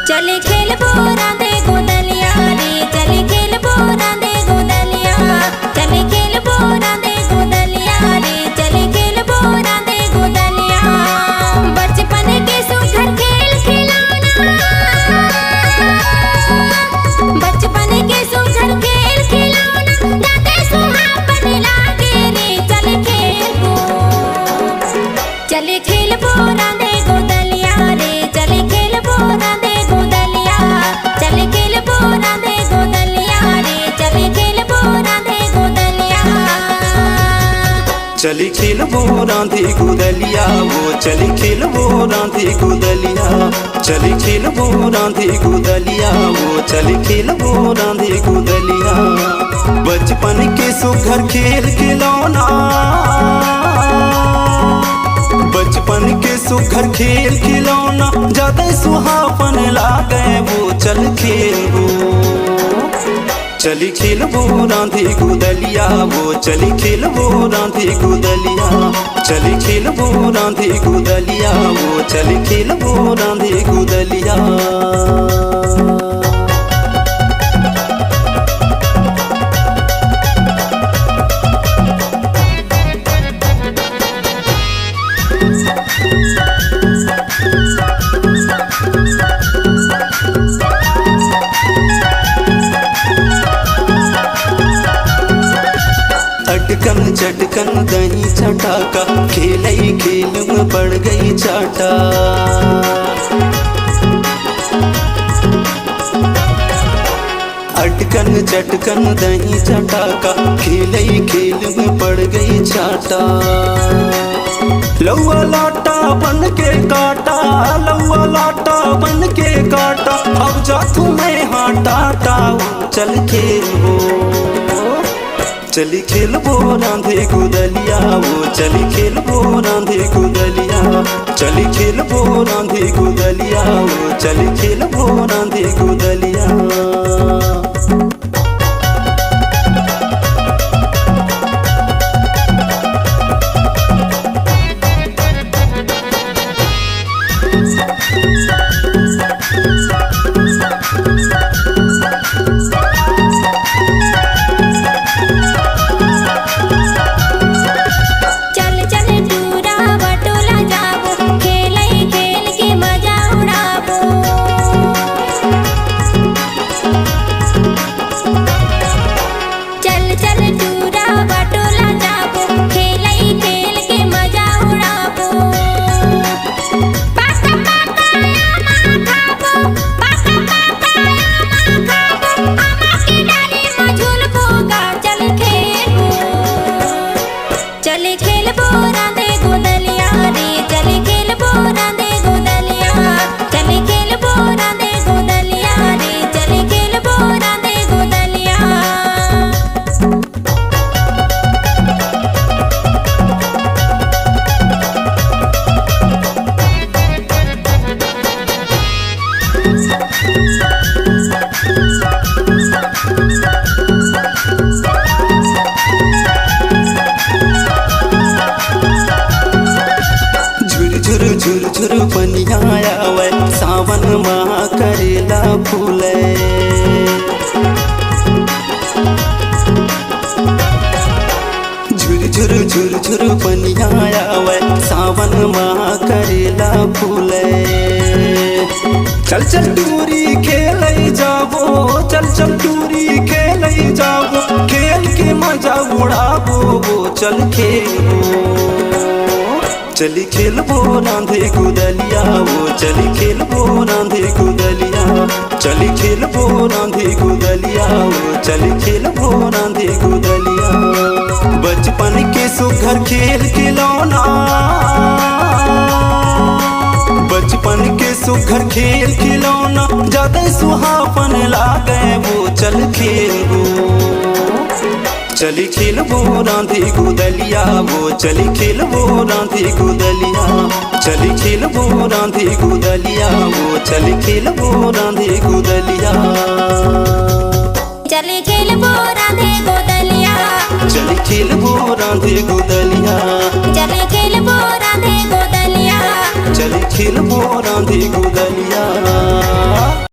चले खेल बोरा दे गोदलिया रे, चले खेल बोरा दे गोदलिया, चले खेल बोरा दे गोदलिया रे, चले खेल बोरा दे गोदलिया। बचपन के सुघर खेल खिलौना, बचपन के सुघर खेल खिलौना, जाते सुहावन लागे रे, चले खेल बोरा दे गोदलिया रे, चले खेल बोरा दे गोदलिया, चले खेल बोरा दे गोदलिया रे, चले खेल बोरा दे गोदलिया। चली खेल बोरा दे गोदलिया, वो चली खेल बोरा दे गोदलिया, चली खेल बोरा दे गोदलिया, वो चली खेल बोरा दे गोदलिया। बचपन के सुघर खेल खिलौना, बचपन के सुघर खेल खिलौना, ज्यादा सुहावन लागे वो चल खेल चली खेल बोरा दे गोदलिया, वो चली खेल बोरा दे गोदलिया, चली खेल बोरा दे गोदलिया, वो चली खेल बोरा दे गोदलिया। अटकन चटकन दही चटाका, खेल ही खेल में पड़ गई चाटा। अटकन चटकन दही चटाका, खेल ही खेल में पड़ गई चाटा। लौआ लाटा बन के काटा, लौआ लाटा बन के काटा, अब जा तुम्हें हाँ टाटा चल खेल हो। चली खेल बोरा दे गोदलिया, वो चली खेल बोरा दे गोदलिया, चली खेल बोरा दे गोदलिया, वो चली खेल बोरा दे गोदलिया। चले खेल बोरा दे गोदलिया रे, चले खेल बोरा दे गोदलिया, चले खेल बोरा दे गोदलिया रे, चले खेल बोरा दे गोदलिया। झुर झुर बनिया आवे, सावन माह करेला फूले। झुर झुर झुर झुर बनिया आवे, सावन माह करेला फूले। चल चल टूरी खेल जाबो, चल चल टूरी खेल जाबो, खेल के मजा उड़ाबो वो चल खेलो। चली खेल बोरा दे गोदलिया, वो चली खेल बोरा दे गोदलिया, चली खेल बोरा दे गोदलिया, वो चली खेल बोरा दे गोदलिया। बचपन के सुघर खेल खिलौना, बचपन के सुघर खेल खिलौना, ज्यादा सुहावन लागे वो चल खेल चली खेलबो रांधे गुदलिया वो चली खेलबो रांधे गुदलिया चली खेलबो रांधे गुदलिया वो चली खेलबो रांधे गुदलिया चले खेलबो रांधे गोदलिया चली खेलबो रांधे गुदलिया चले खेलबो रांधे गोदलिया चली खेलबो रांधे गुदलिया